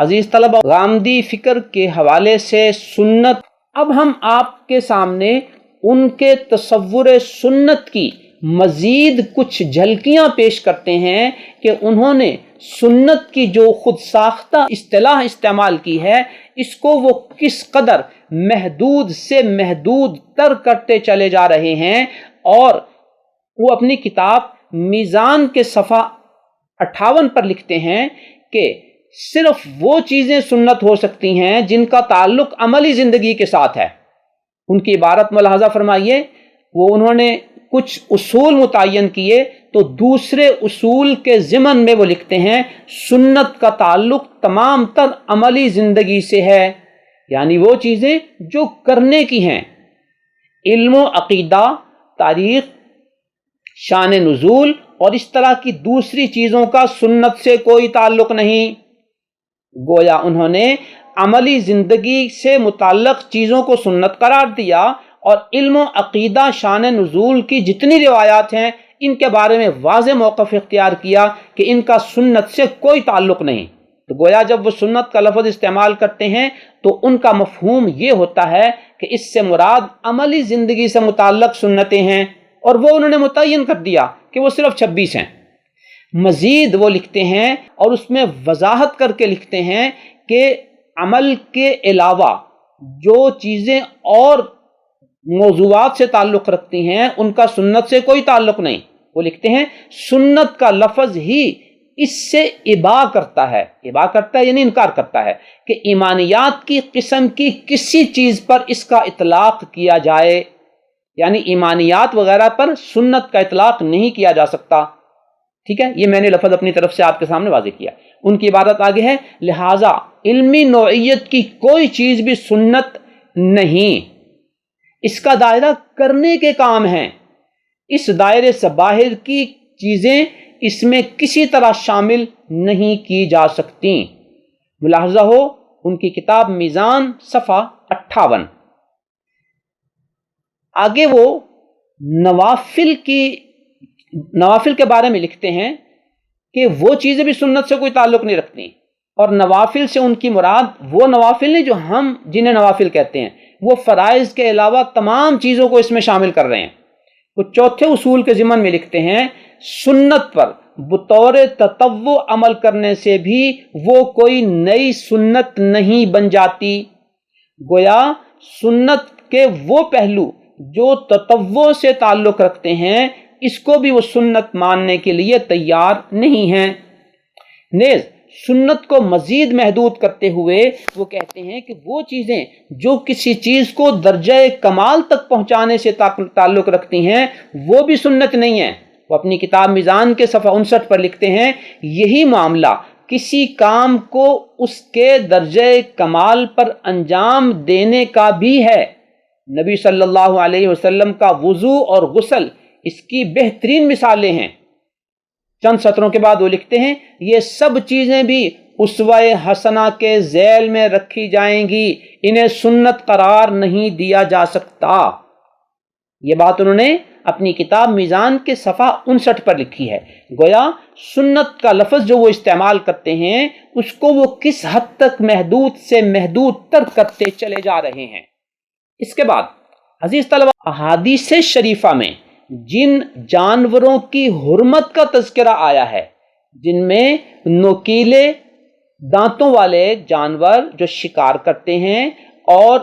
عزیز طلبہ، غامدی فکر کے حوالے سے سنت، اب ہم آپ کے سامنے ان کے تصور سنت کی مزید کچھ جھلکیاں پیش کرتے ہیں کہ انہوں نے سنت کی جو خود ساختہ اصطلاح استعمال کی ہے، اس کو وہ کس قدر محدود سے محدود تر کرتے چلے جا رہے ہیں۔ اور وہ اپنی کتاب میزان کے صفحہ 58 پر لکھتے ہیں کہ صرف وہ چیزیں سنت ہو سکتی ہیں جن کا تعلق عملی زندگی کے ساتھ ہے۔ ان کی عبارت ملاحظہ فرمائیے، وہ انہوں نے کچھ اصول متعین کیے، تو دوسرے اصول کے ضمن میں وہ لکھتے ہیں سنت کا تعلق تمام تر عملی زندگی سے ہے، یعنی وہ چیزیں جو کرنے کی ہیں۔ علم و عقیدہ، تاریخ، شان نزول اور اس طرح کی دوسری چیزوں کا سنت سے کوئی تعلق نہیں۔ گویا انہوں نے عملی زندگی سے متعلق چیزوں کو سنت قرار دیا، اور علم و عقیدہ، شان نزول کی جتنی روایات ہیں ان کے بارے میں واضح موقف اختیار کیا کہ ان کا سنت سے کوئی تعلق نہیں۔ تو گویا جب وہ سنت کا لفظ استعمال کرتے ہیں تو ان کا مفہوم یہ ہوتا ہے کہ اس سے مراد عملی زندگی سے متعلق سنتیں ہیں، اور وہ انہوں نے متعین کر دیا کہ وہ صرف 26 ہیں۔ مزید وہ لکھتے ہیں اور اس میں وضاحت کر کے لکھتے ہیں کہ عمل کے علاوہ جو چیزیں اور موضوعات سے تعلق رکھتی ہیں ان کا سنت سے کوئی تعلق نہیں۔ وہ لکھتے ہیں سنت کا لفظ ہی اس سے ابا کرتا ہے یعنی انکار کرتا ہے کہ ایمانیات کی قسم کی کسی چیز پر اس کا اطلاق کیا جائے، یعنی ایمانیات وغیرہ پر سنت کا اطلاق نہیں کیا جا سکتا۔ ٹھیک ہے، یہ میں نے لفظ اپنی طرف سے آپ کے سامنے واضح کیا۔ ان کی عبارت آگے ہے، لہذا علمی نوعیت کی کوئی چیز بھی سنت نہیں، اس کا دائرہ کرنے کے کام ہیں، اس دائرے سے باہر کی چیزیں اس میں کسی طرح شامل نہیں کی جا سکتی۔ ملاحظہ ہو ان کی کتاب میزان صفحہ 58۔ آگے وہ نوافل کے بارے میں لکھتے ہیں کہ وہ چیزیں بھی سنت سے کوئی تعلق نہیں رکھتی، اور نوافل سے ان کی مراد وہ نوافل نہیں جو ہم جنہیں نوافل کہتے ہیں، وہ فرائض کے علاوہ تمام چیزوں کو اس میں شامل کر رہے ہیں۔ وہ چوتھے اصول کے ضمن میں لکھتے ہیں سنت پر بطور تطوع عمل کرنے سے بھی وہ کوئی نئی سنت نہیں بن جاتی۔ گویا سنت کے وہ پہلو جو تطوع سے تعلق رکھتے ہیں اس کو بھی وہ سنت ماننے کے لیے تیار نہیں ہیں۔ نیز سنت کو مزید محدود کرتے ہوئے وہ کہتے ہیں کہ وہ چیزیں جو کسی چیز کو درجہ کمال تک پہنچانے سے تعلق رکھتی ہیں وہ بھی سنت نہیں ہیں۔ وہ اپنی کتاب میزان کے صفحہ 59 پر لکھتے ہیں یہی معاملہ کسی کام کو اس کے درجہ کمال پر انجام دینے کا بھی ہے۔ نبی صلی اللہ علیہ وسلم کا وضو اور غسل اس کی بہترین مثالیں ہیں۔ چند سطروں کے بعد وہ لکھتے ہیں یہ سب چیزیں بھی اسوہ حسنہ کے ذیل میں رکھی جائیں گی، انہیں سنت قرار نہیں دیا جا سکتا۔ یہ بات انہوں نے اپنی کتاب میزان کے صفحہ 59 پر لکھی ہے۔ گویا سنت کا لفظ جو وہ استعمال کرتے ہیں اس کو وہ کس حد تک محدود سے محدود تر کرتے چلے جا رہے ہیں۔ اس کے بعد عزیز طلبہ، احادیث شریفہ میں جن جانوروں کی حرمت کا تذکرہ آیا ہے، جن میں نوکیلے دانتوں والے جانور جو شکار کرتے ہیں، اور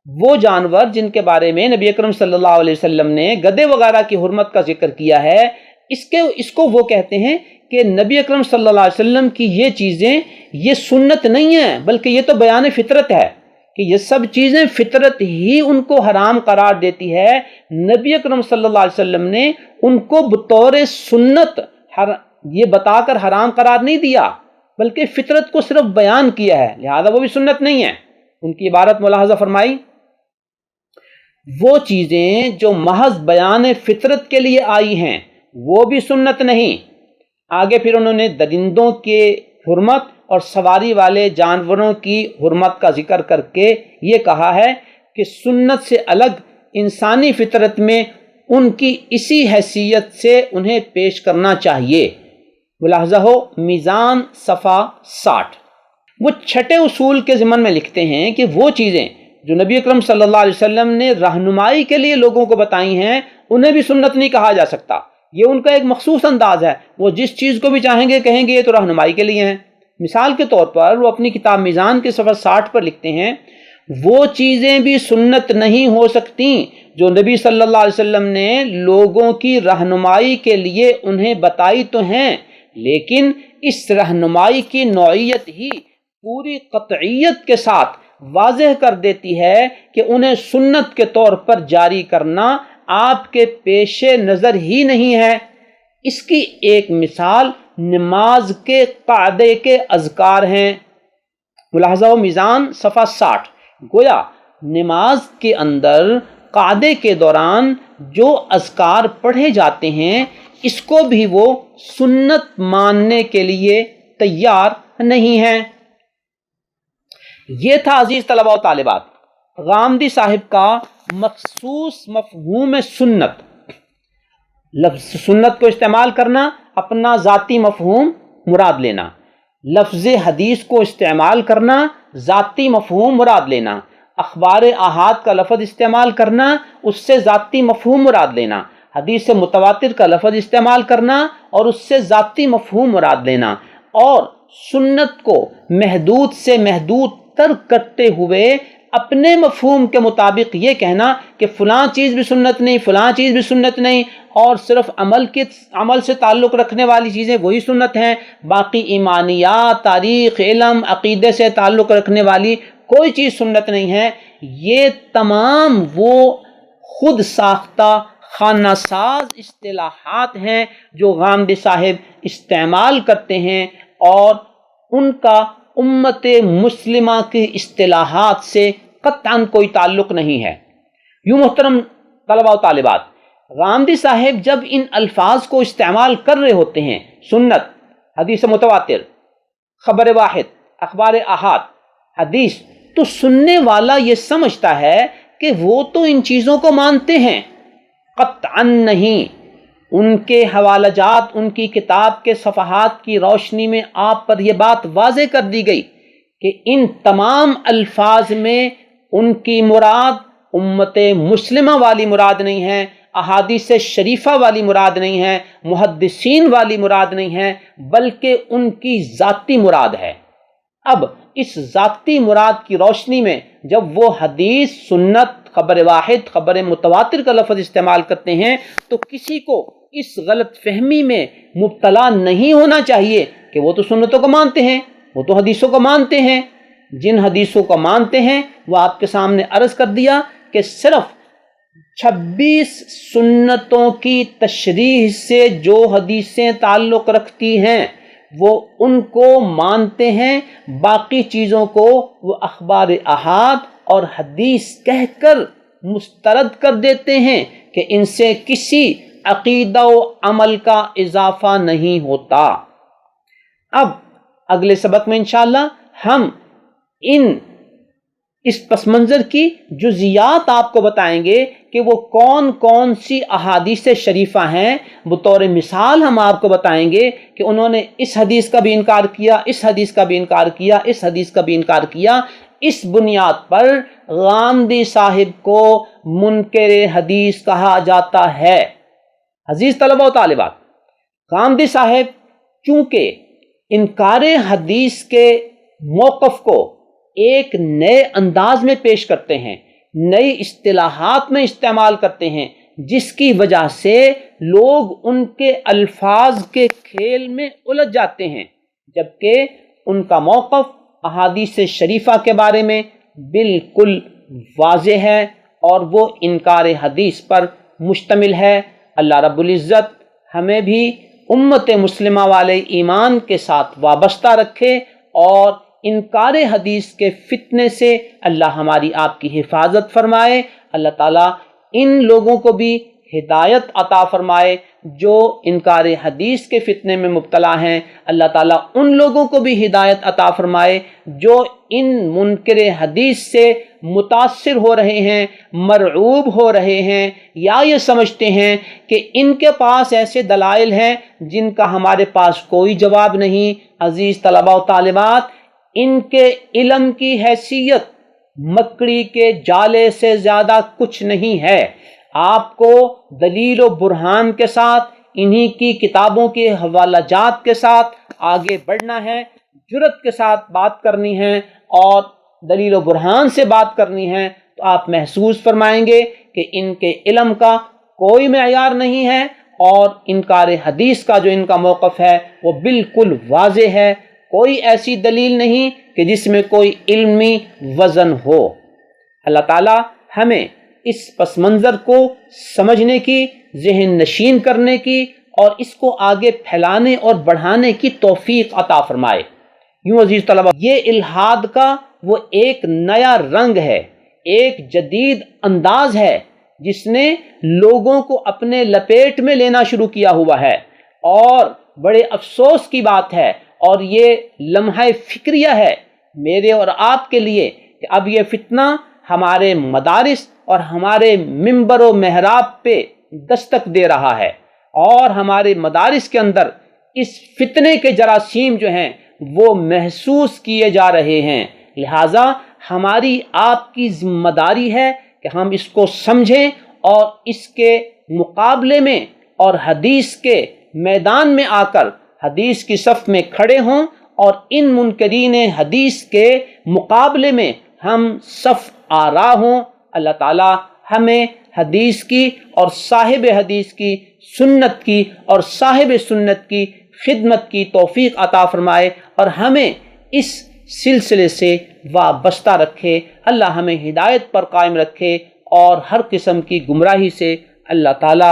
وہ جانور جن کے بارے میں نبی اکرم صلی اللہ علیہ وسلم نے گدھے وغیرہ کی حرمت کا ذکر کیا ہے، اس کو وہ کہتے ہیں کہ نبی اکرم صلی اللہ علیہ وسلم کی یہ چیزیں یہ سنت نہیں ہیں بلکہ یہ تو بیان فطرت ہے، کہ یہ سب چیزیں فطرت ہی ان کو حرام قرار دیتی ہے۔ نبی اکرم صلی اللہ علیہ وسلم نے ان کو بطور سنت یہ بتا کر حرام قرار نہیں دیا بلکہ فطرت کو صرف بیان کیا ہے، لہذا وہ بھی سنت نہیں ہے۔ ان کی عبارت ملاحظہ فرمائی، وہ چیزیں جو محض بیان فطرت کے لیے آئی ہیں وہ بھی سنت نہیں۔ آگے پھر انہوں نے درندوں کے حرمت اور سواری والے جانوروں کی حرمت کا ذکر کر کے یہ کہا ہے کہ سنت سے الگ انسانی فطرت میں ان کی اسی حیثیت سے انہیں پیش کرنا چاہیے۔ ملاحظہ ہو میزان صفحہ 60۔ وہ چھٹے اصول کے ضمن میں لکھتے ہیں کہ وہ چیزیں جو نبی اکرم صلی اللہ علیہ وسلم نے رہنمائی کے لیے لوگوں کو بتائی ہیں انہیں بھی سنت نہیں کہا جا سکتا. یہ ان کا ایک مخصوص انداز ہے، وہ جس چیز کو بھی چاہیں گے کہیں گے یہ تو رہنمائی کے لیے ہیں. مثال کے طور پر وہ اپنی کتاب میزان کے صفحہ 60 پر لکھتے ہیں وہ چیزیں بھی سنت نہیں ہو سکتی جو نبی صلی اللہ علیہ وسلم نے لوگوں کی رہنمائی کے لیے انہیں بتائی تو ہیں، لیکن اس رہنمائی کی نوعیت ہی پوری قطعیت کے ساتھ واضح کر دیتی ہے کہ انہیں سنت کے طور پر جاری کرنا آپ کے پیش نظر ہی نہیں ہے. اس کی ایک مثال نماز کے قاعدے کے اذکار ہیں. ملاحظہ و میزان صفحہ 60. گویا نماز کے اندر قاعدے کے دوران جو اذکار پڑھے جاتے ہیں اس کو بھی وہ سنت ماننے کے لیے تیار نہیں ہیں. یہ تھا عزیز طلباء و طالبات غامدی صاحب کا مخصوص مفہوم سنت. لفظ سنت کو استعمال کرنا، اپنا ذاتی مفہوم مراد لینا. لفظ حدیث کو استعمال کرنا، ذاتی مفہوم مراد لینا. اخبار احاد کا لفظ استعمال کرنا، اس سے ذاتی مفہوم مراد لینا. حدیث متواتر کا لفظ استعمال کرنا اور اس سے ذاتی مفہوم مراد لینا. اور سنت کو محدود سے محدود تر کرتے ہوئے اپنے مفہوم کے مطابق یہ کہنا کہ فلاں چیز بھی سنت نہیں، فلاں چیز بھی سنت نہیں، اور صرف عمل سے تعلق رکھنے والی چیزیں وہی سنت ہیں، باقی ایمانیات، تاریخ، علم، عقیدے سے تعلق رکھنے والی کوئی چیز سنت نہیں ہے. یہ تمام وہ خود ساختہ خانہ ساز اصطلاحات ہیں جو غامدی صاحب استعمال کرتے ہیں اور ان کا امت مسلمہ کی اصطلاحات سے قطعاً کوئی تعلق نہیں ہے. یوں محترم طلباء و طالبات غامدی صاحب جب ان الفاظ کو استعمال کر رہے ہوتے ہیں، سنت، حدیث متواتر، خبر واحد، اخبار احاد، حدیث، تو سننے والا یہ سمجھتا ہے کہ وہ تو ان چیزوں کو مانتے ہیں. قطعاً نہیں. ان کے حوالہ جات، ان کی کتاب کے صفحات کی روشنی میں آپ پر یہ بات واضح کر دی گئی کہ ان تمام الفاظ میں ان کی مراد امت مسلمہ والی مراد نہیں ہے، احادیث شریفہ والی مراد نہیں ہے، محدثین والی مراد نہیں ہے، بلکہ ان کی ذاتی مراد ہے. اب اس ذاتی مراد کی روشنی میں جب وہ حدیث، سنت، خبر واحد، خبر متواتر کا لفظ استعمال کرتے ہیں تو کسی کو اس غلط فہمی میں مبتلا نہیں ہونا چاہیے کہ وہ تو سنتوں کو مانتے ہیں، وہ تو حدیثوں کو مانتے ہیں. جن حدیثوں کو مانتے ہیں وہ آپ کے سامنے عرض کر دیا کہ صرف 26 سنتوں کی تشریح سے جو حدیثیں تعلق رکھتی ہیں وہ ان کو مانتے ہیں، باقی چیزوں کو وہ اخبار احاد اور حدیث کہہ کر مسترد کر دیتے ہیں کہ ان سے کسی عقیدہ و عمل کا اضافہ نہیں ہوتا. اب اگلے سبق میں انشاءاللہ ہم اس پس منظر کی جزیات آپ کو بتائیں گے کہ وہ کون کون سی احادیث شریفہ ہیں. بطور مثال ہم آپ کو بتائیں گے کہ انہوں نے اس حدیث کا بھی انکار کیا، اس حدیث کا بھی انکار کیا، اس حدیث کا بھی انکار کیا. اس بنیاد پر غامدی صاحب کو منکر حدیث کہا جاتا ہے. عزیز طلبہ و طالبات، غامدی صاحب چونکہ انکار حدیث کے موقف کو ایک نئے انداز میں پیش کرتے ہیں، نئی اصطلاحات میں استعمال کرتے ہیں، جس کی وجہ سے لوگ ان کے الفاظ کے کھیل میں الجھ جاتے ہیں، جبکہ ان کا موقف احادیث شریفہ کے بارے میں بالکل واضح ہے اور وہ انکار حدیث پر مشتمل ہے. اللہ رب العزت ہمیں بھی امت مسلمہ والے ایمان کے ساتھ وابستہ رکھے اور انکار حدیث کے فتنے سے اللہ ہماری آپ کی حفاظت فرمائے. اللہ تعالیٰ ان لوگوں کو بھی ہدایت عطا فرمائے جو انکار حدیث کے فتنے میں مبتلا ہیں. اللہ تعالیٰ ان لوگوں کو بھی ہدایت عطا فرمائے جو ان منکر حدیث سے متاثر ہو رہے ہیں، مرعوب ہو رہے ہیں، یا یہ سمجھتے ہیں کہ ان کے پاس ایسے دلائل ہیں جن کا ہمارے پاس کوئی جواب نہیں. عزیز طلباء و طالبات، ان کے علم کی حیثیت مکڑی کے جالے سے زیادہ کچھ نہیں ہے۔ آپ کو دلیل و برہان کے ساتھ، انہی کی کتابوں کے حوالہ جات کے ساتھ آگے بڑھنا ہے، جرأت کے ساتھ بات کرنی ہے اور دلیل و برہان سے بات کرنی ہے، تو آپ محسوس فرمائیں گے کہ ان کے علم کا کوئی معیار نہیں ہے، اور انکار حدیث کا جو ان کا موقف ہے وہ بالکل واضح ہے۔ کوئی ایسی دلیل نہیں کہ جس میں کوئی علمی وزن ہو۔ اللہ تعالی ہمیں اس پس منظر کو سمجھنے کی، ذہن نشین کرنے کی اور اس کو آگے پھیلانے اور بڑھانے کی توفیق عطا فرمائے۔ یوں عزیز طلبہ، یہ الحاد کا وہ ایک نیا رنگ ہے، ایک جدید انداز ہے جس نے لوگوں کو اپنے لپیٹ میں لینا شروع کیا ہوا ہے، اور بڑے افسوس کی بات ہے اور یہ لمحہ فکریہ ہے میرے اور آپ کے لیے کہ اب یہ فتنہ ہمارے مدارس اور ہمارے منبر و محراب پہ دستک دے رہا ہے، اور ہمارے مدارس کے اندر اس فتنے کے جراثیم جو ہیں وہ محسوس کیے جا رہے ہیں۔ لہٰذا ہماری آپ کی ذمہ داری ہے کہ ہم اس کو سمجھیں اور اس کے مقابلے میں اور حدیث کے میدان میں آ کر حدیث کی صف میں کھڑے ہوں، اور ان منکرین حدیث کے مقابلے میں ہم صف آرا ہوں۔ اللہ تعالی ہمیں حدیث کی اور صاحب حدیث کی، سنت کی اور صاحب سنت کی خدمت کی توفیق عطا فرمائے اور ہمیں اس سلسلے سے وابستہ رکھے۔ اللہ ہمیں ہدایت پر قائم رکھے اور ہر قسم کی گمراہی سے اللہ تعالی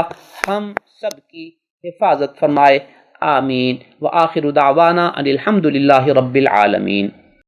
ہم سب کی حفاظت فرمائے۔ آمین۔ وآخر دعوانا ان الحمد للہ رب العالمین۔